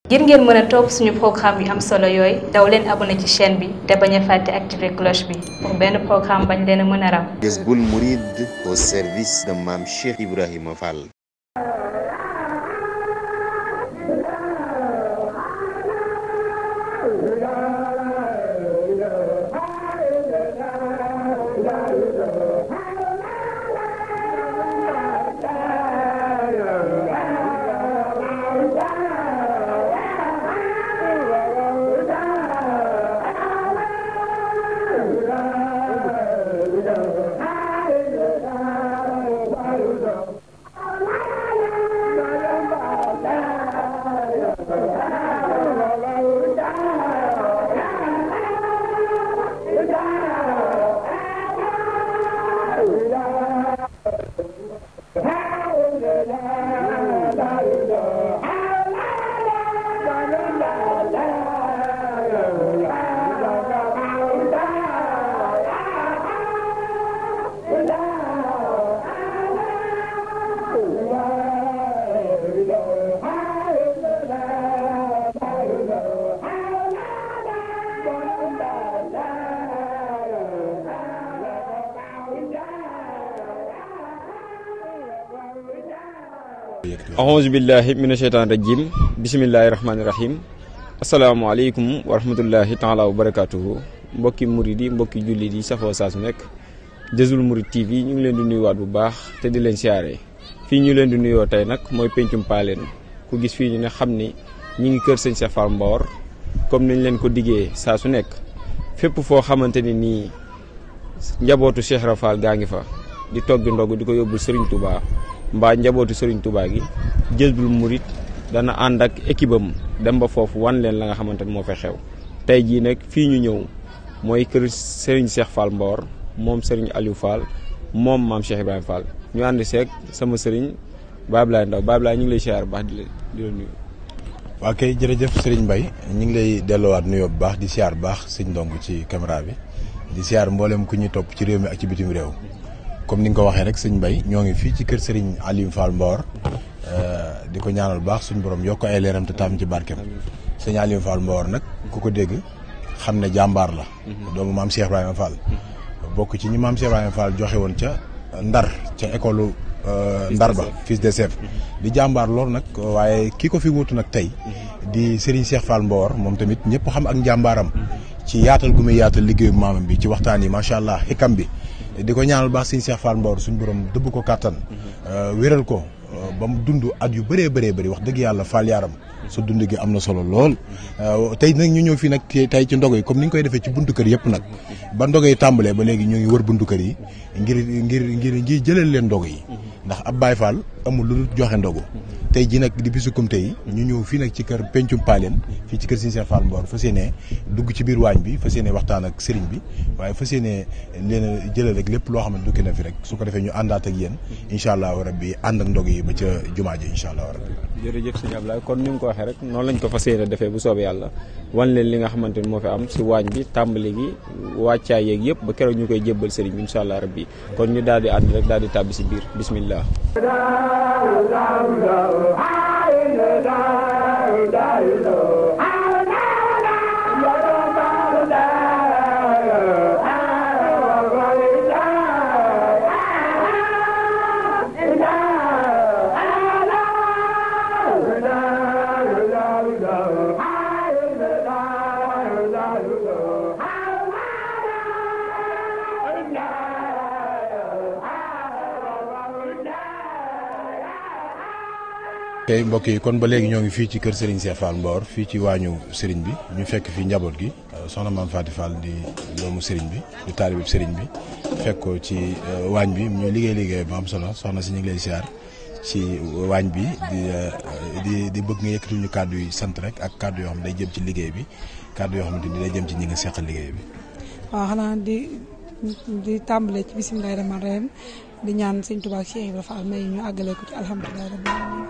ngir ngeen mën a topp suñu programme yu am solo yooyu daw leen abonné ci chaîne bi te bañ a fàtte activer cloche bi pour benn programme bañ leen a mën a ram. Jazboul Mouride au service de Mame Cheikh Ibrahima Fall. A'udzu billahi minash shaitanir rajim. Bismillahirrahmanirrahim. Assalamualaikum warahmatullahi taala wabarakatuh. Mbokki mouride yi mbokki jullit yi safo saa su nek Jazboul Mouride TV ñu ngi leen di nuyuwaat bu baax te di leen siyaare fii ñu leen di nuyoo tey nag mooy pencum Paleen ku gis fii ñu ne xam ni ñi ngi kër sëñ Cheikh Fall Mbawar comme niñ leen ko diggee saa su nekk fépp foo xamante ni nii njabootu Cheikh Rafal gaa ngi fa di togg ndog di ko yóbbul Serigne Touba mbaa njabootu Serigne Touba gi Jazboul Mouride dana ànd ak équipe am dem ba foofu wan leen la nga xamante ni moo fay xew tey jii nag fii ñu ñëw mooy kër Serigne Cheikh Fall Mbawar moom Serigne Aliou Fall moom Mame Cheikh Ibrahima Fall ñu ànd seeg sama Serigne Bablaye Ndaw Bablaye ñu ngi lay siyaar bu baax di la nuyu. waa kay jërëjëf Serigne Mbaye ñu ngi lay delloowaat nuyoo bu baax di siyaar bu baax sëñ Ndong ci caméra bi di siyaar mboolem ku ñuy topp ci réew mi ak ci bitim réew comme ni nga ko waxee rek sëñ Mbaye ñoo ngi fii ci kër Serigne Aliou Fall Mbawar di ko ñaanal baax suñu borom yokk ay leeram te taam ci barkeem sëñ Aliou Fall Mbawar nag ku ko dégg xam ne jàmbaar la doomu Mame Cheikh Ibrahima Fall bokk ci ñi Mame Cheikh Ibrahima Fall joxe woon ca Ndar ca école Ndar ba fils de chef di jàmbaar loolu nag waaye kii ko fi wutu nag tey di Serigne Cheikh Fall Mbawar moom tamit ñëpp xam ak njàmbaaram ci yaatal gu muy yaatal liggéeyu maamam bi ci waxtaan yi macha allah xikam bi di ko ñaanal baax Serigne Cheikh Fall Mbawar suñu borom dëbb ko kàttan wéral ko ba mu dund at yu bëree bëri wax dëgg yàlla Fall yaaram su dund gi am na solo lool tey nag ñu ñëw fii nag tey ci ndogo yi comme ni ñu koy defee ci buntu kër yëpp nag ba ndogo yi tàmbalee ba léegi ñu ngi wër buntu kër yi ngir jëlal leen ndogo yi ndax ab Baye Fall amul lu joxe ndogu tey ji nag di bisu kumte yi ñu ñëw fii nag ci kër pencum Paleen fii ci kër Serigne Cheikh Fall Mbawar fas yéene dugg ci biir waañ bi fas yéene waxtaan ak Serigne bi waaye fas yéene leen jëlal rek lépp loo xam ne dukki na fi rek su ko defee ñu àndaat ak yéen incha allahu rabbi ànd ak ndog yi ba ca jumaa ji incha allahu rabbi. jërëjëf sëñ Ablaye kon ni nga ko waxee rek noonu lañ ko fas yéene defee bu soobee yàlla wan leen li nga xamante ni moo fi am si waañ bi tàmbali gi wàccaay yeeg yëpp ba keroog ñu koy jébbal Serigne bi incha allah rabbi kon ñu daal di ànd rek daal di tàbbi si biir bismillah. tey mbokk yi kon ba léegi ñoo ngi fii ci kër Serigne Cheikh Fall Mbawar fii ci waañu Serigne bi ñu fekk fi njaboot gi soxna Mame Faty Fall di doomu Serigne bi di taalibe Serigne bi fekk ko ci waañ bi ñu liggéey bu am solo soxna si ñu ngi lay siyaar ci waañ bi di bëgg nga yëkkati ñu kàddu yi sant rek ak kàddu yoo xam ne day jëm ci liggéey bi kàddu yoo xamante ni day jëm ci ñi nga seqal liggéey bi. waaw xanaa di tàmbalee ci bisimilah rahmaani rahim di ñaan sëñ Tuubaa ak Cheikh Ibrahima Fall may ñu àggale ko ci alhamdulilah rabbil alamin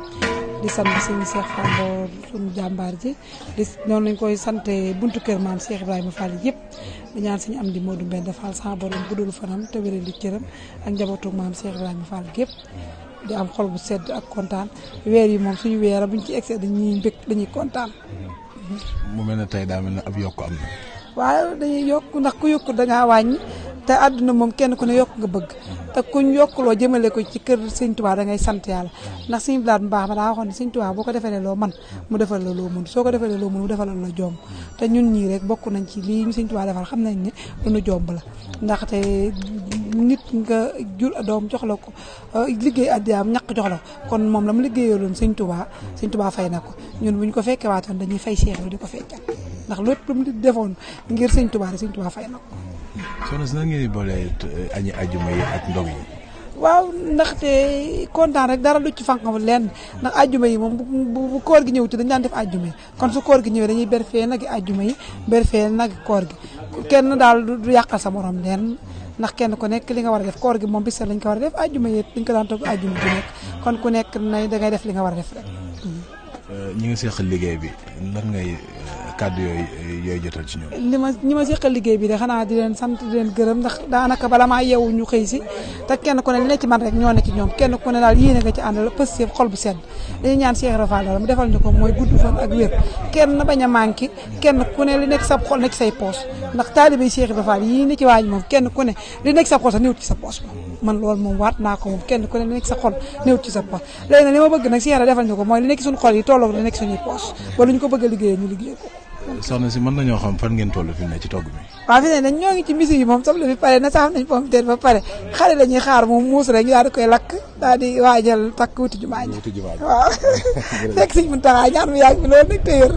di sant sëñ Cheikh Fall Mbawar suñu jàmbaar ji di noonu lañ koy sante buntu kër maam Cheikh Ibrahima Fall yëpp di ñaan sëñ Amdi Modou Mbenda Fall sa borom guddul fanam te wéral di cëram ak njabootu maam Cheikh Ibrahima Fall gépp di am xol bu sedd ak kontaan weer yi moom suñu weer buñ ci excès dañuy mbég dañuy kontaan. mu mel ne tey daa mel ne ab yokk am na. waaw dañuy yokk ndax ku yokk dangaa wàññi te àdduna moom kenn ku ne yokk nga bëgg te kuñ yokkuloo jëmale ko ci kër Sëñ Tuubaa da ngay sant yàlla ndax Sëñ Blaat mu baax ma daa waxoon ne Sëñ Tuubaa boo ko defalee loo man mu defal la loo mun soo ko defalee loo mun mu defal la jomb te ñun ñii rek bokk nañ ci lii ñu Sëñ Tuubaa defal xam nañ ne lu nu jomb la ndaxte nit nga jur doom jox la ko liggéey addiyaam ñaq jox la kon moom la mu liggéeyaloon Sëñ Tuubaa fay na ko ñun buñ ko fekkee waatoon dañuy fay Cheikh bi di ko fekkat ndax lépp lu mu defoon ngir Sëñ Tuubaa rek Sëñ Tuubaa fay na ko. soxna si nan ngeen di boole añi ajjuma yi ak ndog yi. waaw ndaxte kontaan rek dara lu ci fànqamul lenn ndax ajjuma yi moom bu koor gi ñëw ci dañu daan def ajjuma yi kon su koor gi ñëwee dañuy ber fee nag ajjuma yi ber fee nag koor gi kenn daal du yàqal sa morom lenn ndax kenn ku nekk li nga war a def koor gi moom bis lañ ko war a def ajjuma yi dañ ko daan togg ajjuma ji nekk kon ku nekk nay dangay def li nga war a def rek. ñi nga seqal liggéey bi lan ngay kàddu yooyu jotal ci ñoom. ñi ma seqal liggéey bi de xanaa di leen sant di leen gërëm ndax daanaka bala maa yeewu ñu xëy si te kenn ku ne li ne ci man rek ñoo ne ci ñoom kenn ku ne daal yéene nga ci àndal pës xol bu sedd dañuy ñaan Cheikh Rafal mu defal ñu ko mooy gudd fan ak wér kenn bañ a manqué kenn ku ne li nekk sa xol nekk say poos ndax taalibe yi Cheikh Rafal yii ne ci waañ moom kenn ku ne li nekk sa xol sax néewut ci sa poos man loolu moom waat naa ko moom kenn ku ne li nekk sa xol néewut ci sa poos léegi nag li ma bëgg nag Cheikh defal ñu ko mooy li nekk suñu xol yi tolloog li nekk suñuy poos ba lu ñu ko bëgg a liggéeyee ñu liggéey ko. soxna si mën nañoo xam fan ngeen toll fi mu ne ci togg bi. waaw fi ne nañ ñoo ngi ci misi yi moom soble bi pare na saaf nañ pomme de terre ba pare xale la ñuy xaar moom muus rek ñu daal di koy lakk daal di waajal takk wuti jumaa ji waaw fekk Sëñ Muntaxa ñaan mu yàgg bi loolu nag téyër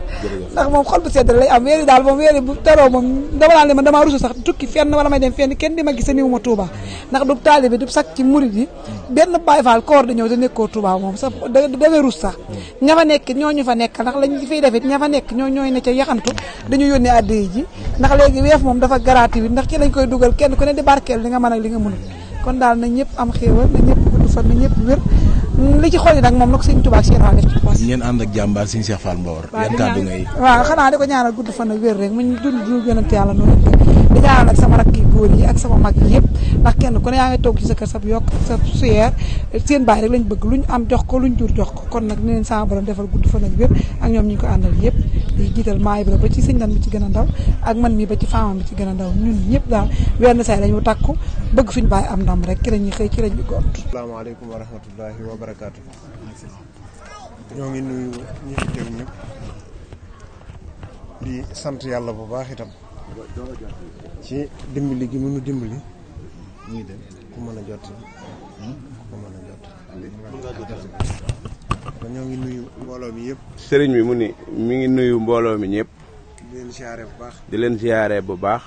ndax moom xol bu sedd lay am weeri daal moom weeri bu teroo moom dama naan ne man damaa rusu sax tukki fenn wala may dem fenn kenn di ma gis niwu ma Touba ndax du taalibe du sax ci murid yi benn Baay Faal koor di ñëw te nekkoo Touba moom sax da ngay rus sax ña fa nekk ñooñu fa nekk ndax lañ fiy defit ña fa nekk ñooy ne ca yaxantu dañu yónnee addiya ji ndax léegi weef moom dafa gratuit ndax ci lañ koy dugal kenn ku ne di barkeel li nga mën ak li nga mënul kon daal na ñëpp am xéewal na ñëpp gudd fan na ñëpp wér li ci xol yi nag moom na ko Sëñ Tuubaa ak Cheikh Fall def ci poos ngeen ànd ak jàmbaar Sëñ Cheikh Fall Mbawar yan kàddu ngay waaw xanaa di ko ñaanal gudd fan ak wér rek mu dund du gënante yàlla noonu di ñaanal ak sama rakk yi góor yi ak sama mag yi yëpp ndax kenn ku ne yaa ngi toog ci sa kër sa yokk sa suyeer seen baay rek lañ bëgg luñ am jox ko luñ jur jox ko kon nag ni leen sama borom defal gudd fan ak wér ak ñoom ñi ko àndal yëpp di jiital maay bi ba ci sëñ dan bi ci gën a ndaw ak man mi ba ci faamam bi ci gën a ndaw ñun ñëpp daal wenn say lañu takku bëgg suñu baay am ndam rek ci lañuy xëy ci lañuy gont. asalaamaaleykum wa rahmatullahi wa barakaatu. ñoo ngi nuyu ñi fi teew ñëpp di sant yàlla bu baax itam ci dimbali gi mënu dimbali ñii dem ku mën a jot ku mën a jot ñoo ngi nuyu mbooloo mi yëpp. sëriñ bi mu ni mi ngi nuyu mbooloo mi ñëpp. di leen siyaare bu baax. di leen siyaare bu baax.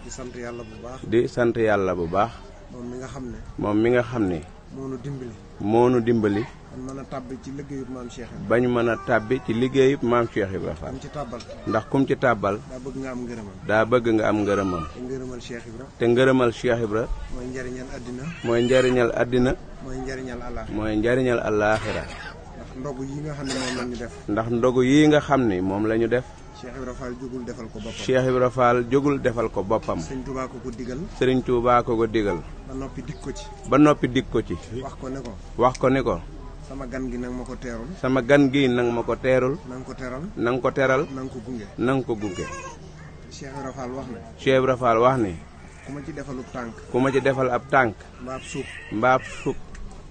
di sant yàlla bu baax. di sant yàlla bu baax. moom mi nga xam ne. moom mi nga xam ne. moo nu dimbali. moo nu dimbali. bañ mën a tàbbi ci liggéeyub maam Cheikh Ibrahima. bañ mën a tàbbi ci liggéeyub maam Cheikh Ibrahima Fall. kum ci tàbbal. ndax kum ci tàbbal. daa bëgg nga am ngërëmam. daa bëgg nga am ngërëmam. te ngërëmal Cheikh Ibrahima. te ngërëmal Cheikh Ibrahima. mooy njariñal addina. mooy njariñal addina. mooy njariñal àllaaxira. mooy njariñal àllaaxira. ndax ndogu yi nga xam ne moom la ñu def. ndax ndogu yi nga xam ni moom la ñu def. Cheikh Ibrahima Fall jógul defal ko boppam. Cheikh Ibrahima Fall jógul defal ko boppam. Sëriñ Tuubaa ko ko digal. Sëriñ Tuubaa ko ko digal. ba noppi dik ko ci. ba noppi dik ko ci. wax ko ne ko. wax ko ne ko. sama gan gi nag ma ko teerul. sama gan gi nag ma ko teerul. na nga ko teral. na nga ko teral. na nga ko gunge. na nga ko gunge. Cheikh Ibrahima Fall wax ne. Cheikh Ibrahima Fall wax ni. ku ma ci defalub tànk. ku ma ci defal ab tànk. mbaab suuf. mbaab suuf.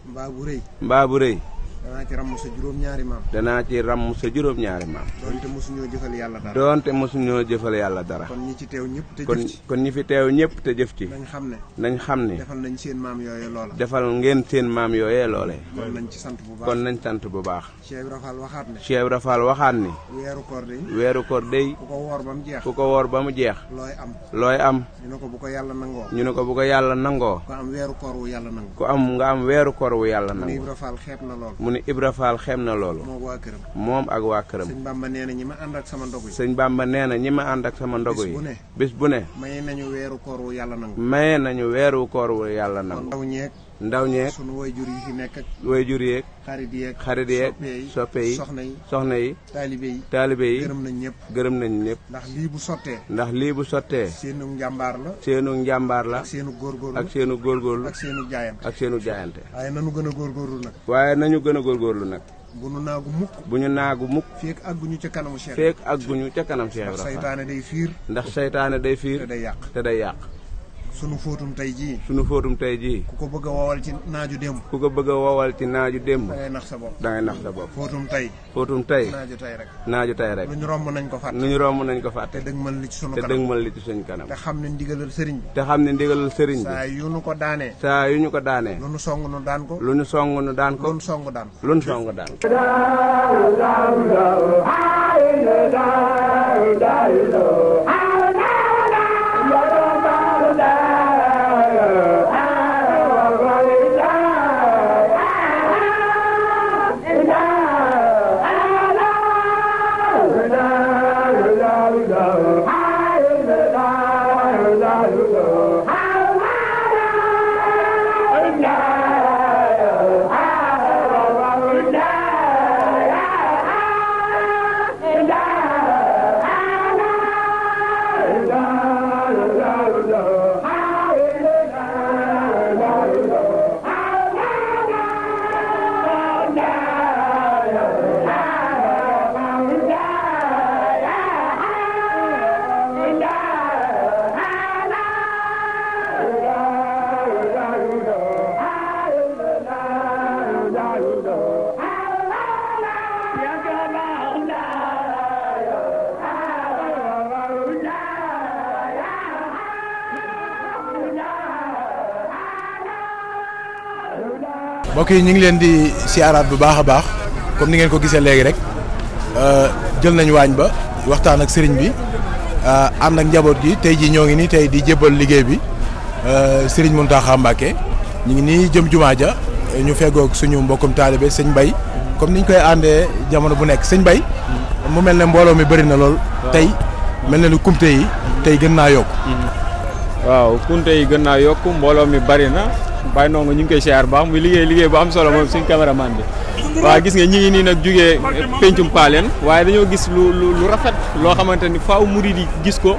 mbaa bu rëy. mbaa bu rëy. danaa ci ramm sa juróom-ñaari maam. danaa ci ramm sa juróom-ñaari maam. doonte mosuñoo jëfal yàlla dara. doonte mosuñoo jëfal yàlla dara. kon ñi ci teew ñëpp te jëf ci. kon ñi fi teew ñëpp te jëf ci. nañ xam ne. nañ xam ne. defal nañ seen maam yooyee loola. defal ngeen seen maam yooyee loole. kon nañ ci sant bu baax. kon nañ sant bu baax. Cheikh Ibrahima Fall waxaat ne. Cheikh Ibrahima Fall waxaat ni. weeru koor day. weeru koor day. ku ko woor ba mu jeex. ku ko woor ba mu jeex. looy am. looy am. ñu ne ko bu ko yàlla nangoo. ñu ne ko bu ko yàlla nangoo. ku am weeru koor wu yàlla nangu. ku am nga am weeru koor wu yàlla mu ne nangu. Ibra Fall xeeb na lool. mu ne Ibra Fall xeeb na loolu. moo waa këram. moom ak waa këram. sëñ Bamba nee na ñi ma ànd ak sama ndogu yi. sëñ Bamba nee na ñi ma ànd ak sama ndogu yi. bis bu ne. maye nañu weeru koor wu yàlla nangu. maye nañu weeru koor wu yàlla kon nangu. ndaw ñeeg. ndaw ñeeg sunu wayjur yi fi nekk ak wayjur yeeg xarit yeeg soppe yi soxna yi taalibe yi gërëm nañ ñëpp ndax lii bu sottee seenu njàmbaar la ak seenu góorgóorlu ak seenu jaayante waaye nañu gën a góorgóorlu nag bu ñu naagu mukk feek àgguñu ca kanam Cheikh Ibra Fall ndax seytaane day fiir te day yàq sunu fóotum tey jii ku ko bëgg a wowal ci naaju démb da ngay nax sa bopp fóotum tey naaju tey rek lu ñu romb nañ ko fàtte te dëgmal li ci suñu kanam te xam ne ndigalal sëriñ bi saa yu ñu ko daanee lu ñu song nu daan ko lu ñu song daan ko mbokk yi ñu ngi leen di siyaaraat bu baax a baax comme ni ngeen ko gisee léegi rek jël nañ waañ ba waxtaan ak sëriñ bi ànd ak njaboot gi tey jii ñoo ngi nii tey di jébbal liggéey bi sëriñ Mountakha Mbacké ñu ngi nii jëm jumaa ja ñu feggoog suñu mbokkum taalibe sëñ Mbaye comme niñ koy àndee jamono bu nekk sëñ Mbaye mu mel ne mbooloo mi bëri na lool tey mel na ni kumte yi tey gën naa yokk waaw kumte yi gën naa yokk mbooloo mi bëri na Baye Ndongo ñu ngi koy siyaar baax muy liggéey bu am solo moom suñu caméraman bi waaw gis nga ñi ngi nii nag jugee pencum Paaleen waaye dañoo gis lu rafet loo xamante ni faaw murid yi gis ko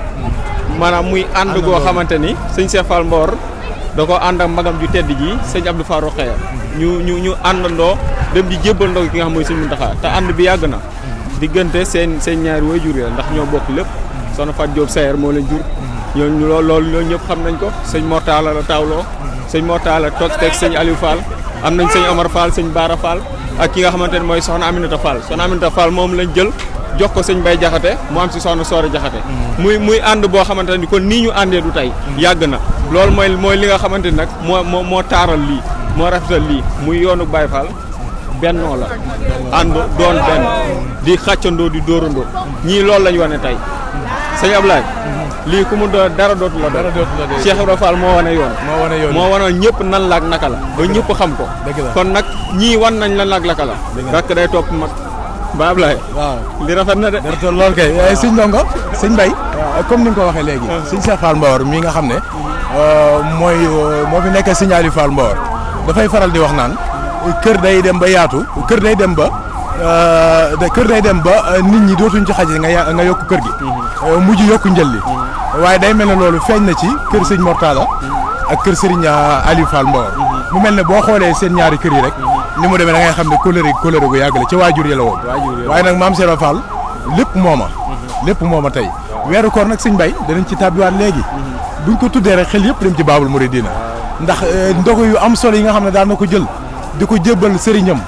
maanaam muy ànd goo xamante ni sëñ Cheikh Fall Mbor da ko ànd ak magam ju tedd ji sëñ Abdou Farou Xeya ñu àndandoo dem di jébbal ndog ki nga xam mooy sëñ Mountakha te ànd bi yàgg na diggante seen ñaari waajur ya ndax ñoo bokk lépp soxna Fat Diop Sayer moo leen jur ñooñu loolu ñëpp xam nañ ko sëñ Mortala la tawloo sëñ Mortala toog teg sëñ Aliou Fall am nañ sëñ Omar Fall sëñ Bara Fall ak ki nga xamante ne mooy soxna Aminata Fall moom lañ jël jox ko sëñ Baye Jaxate mu am si soxna Soore Jaxate muy ànd boo xamante ni kon nii ñu àndee du tey yàgg na loolu mooy li nga xamante ni nag moo taaral lii moo rafetal lii muy yoonu Baye Fall bennoo la ànd doon benn di xàccandoo di dóorandoo ñii loolu lañ wane tey sëñ Ablaye lii ku mu doon dara dootu la doon Cheikh Ibrahima Fall moo wane yoon moo wane ñëpp nan la ak naka la ba ñëpp xam ko kon nag ñii wan nañ lan la ak naka la rakk day topp mag ba Ablaye waaw li rafet na de lool kay sëñ Ndongo sëñ Mbaye comme ni nga ko waxee léegi sëñ Cheikh Fall Mbor mii nga xam ne moo fi nekk sëñ Aliou Fall Mbor dafay faral di wax naan kër day dem ba yaatu kër day dem ba nit ñi dootuñ ci xaj nga yokk kër gi mujj yokku njël li waaye day mel ne loolu feeñ na ci kër sëñ Mortala ak kër Serigne Aliou Fall Mbor mu mel ne boo xoolee seen ñaari kër yi rek ni mu demee da ngay xam ne kóllëre gu yàgg la ci waajur yi la woon waaye nag maam Serigne Fall lépp mooma tey weeru koor nag sëñ Mbaye danañ ci tàbbiwaat léegi buñ ko tuddee rek xel yëpp dem ci Baabul Muridiina ndax ndogu yu am solo yi nga xam ne daan na ko jël di ko jébbal sëriñam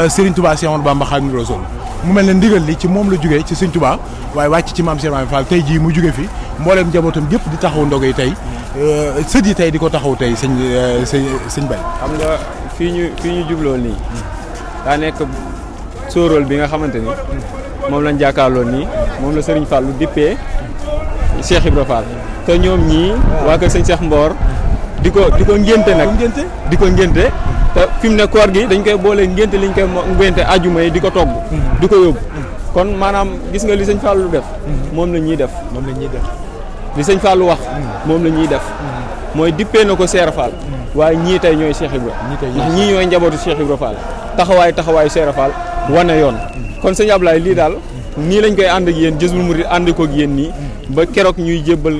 Serigne Touba Cheikh Ahmadou Bamba Khadimu Rasuul mu mel ne ndigal li ci moom la jugee ci Serigne Touba waaye wàcc ci maam Serigne Fall tey jii mu jugee fi mbooleem njabootam gépp di taxaw ndogu yi tey sët yi tey di ko taxaw tey sëñ Baye. xam nga fii ñu jubloo nii daa nekk sóoróol bi nga xamante ni moom lañ jàkkaarloo nii moom la Serigne Fall lu dippee Cheikh Ibra Fall te ñoom ñii waa kër sëñ Cheikh Mbor di ko ngénte nag di ko ngénte te fi mu ne koor gi dañ koy boole ngénte liñ koy ngénte ajuma yi di ko togg di ko yóbbu kon maanaam gis nga li sëñ Fall lu def moom la ñuy def li sëñ Fall lu wax moom la ñuy def mooy dippee na ko Seera Fall waaye ñii tey ñooy Cheikh Ibra ndax ñii ñooy njabootu Cheikh Ibra Fall taxawaayu Cheikh Fall wane yoon kon sëñ Ablaye lii daal nii lañ koy ànd ak yéen Jazboul Mouride ànd ko ak yéen nii ba keroog ñuy jébbal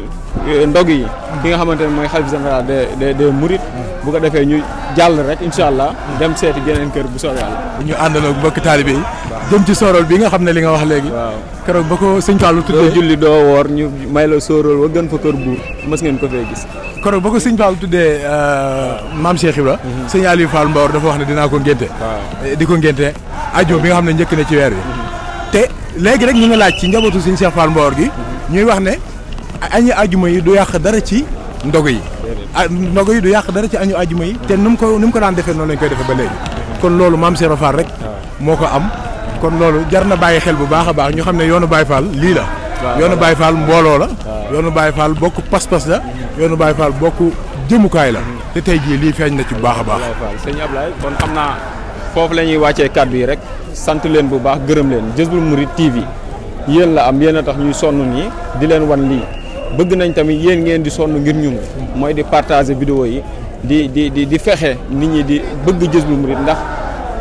ndog yi ki nga xamante ne mooy xalifa général des Mourides bu ko defee ñu jàll rek incha allah dem seeti geneen kër bu soobee yàlla. ñu àndandoo mbokki taalibe yi jëm ci sorol bi nga xam ne li nga wax léegi. waaw keroog ba ko sëñ Fallou tuddee doo julli doo woor ñu may la sorol wa gën fa kër buur mës ngeen ko fee gis. keroog ba ko sëñ Fallou tuddee maam Cheikh Ibra. sëñ Aliou Fall Mbawar dafa wax ne dinaa ko ngénte. di ko ngénte ajo bi nga xam ne njëkk na ci weer bi. te léegi rek ñu ngi laaj ci njabootu sëñ Cheikh Fall Mbawar gi ñuy wax ne añu ajuma yi du yàq dara ci ndogu yi. ndogu yi du yàq dara ci añu ajuma yi te nu mu ko daan defee noonu lañ koy defee ba léegi. kon loolu maam Cheikh Fall rek moo ko am. kon loolu jar na bàyyi xel bu baax a baax ñu xam ne yoonu Baye Fall lii la. yoonu Baye Fall mbooloo la. yoonu Baye Fall bokk pas-pas la. yoonu Baye Fall bokk jëmukaay la. te tey jii lii feeñ na ci bu baax a baax. sëñ Ablaye kon xam naa foofu la ñuy wàccee kàddu yi rek sant leen bu baax gërëm leen Jazboul Mouride TV yéen la am yéen a tax ñuy sonn nii di leen wan lii bëgg nañ tamit yéen ngeen di sonn ngir ñun mooy di partager vidéo yi di fexe nit ñi di bëgg Jazboul Mouride ndax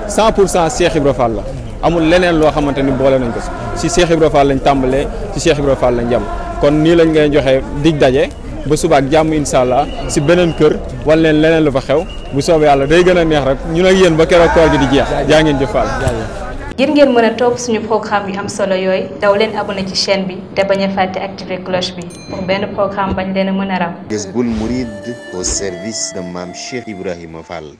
100% Cheikh Ibra Fall la amul leneen loo xamante ni boole nañ ko si Cheikh Ibra Fall lañ tàmbalee si Cheikh Ibra Fall lañ jam kon nii lañ ngay joxe dig daje ba suba ak jàmm incha allah si beneen kër wala leen leneen lu fa xew bu soobee yàlla day gën a neex rek ñun ak yéen ba keroog koor gi di jeex jaa ngeen jëf Fall. ngir ngeen mën a topp suñu programme yu am solo yooyu daw leen abonné ci chaîne bi te bañ a fàtte activer cloche bi pour benn programme bañ leen a mën a raw. Jazboul Mouride au service de Mame Cheikh Ibrahima Fall.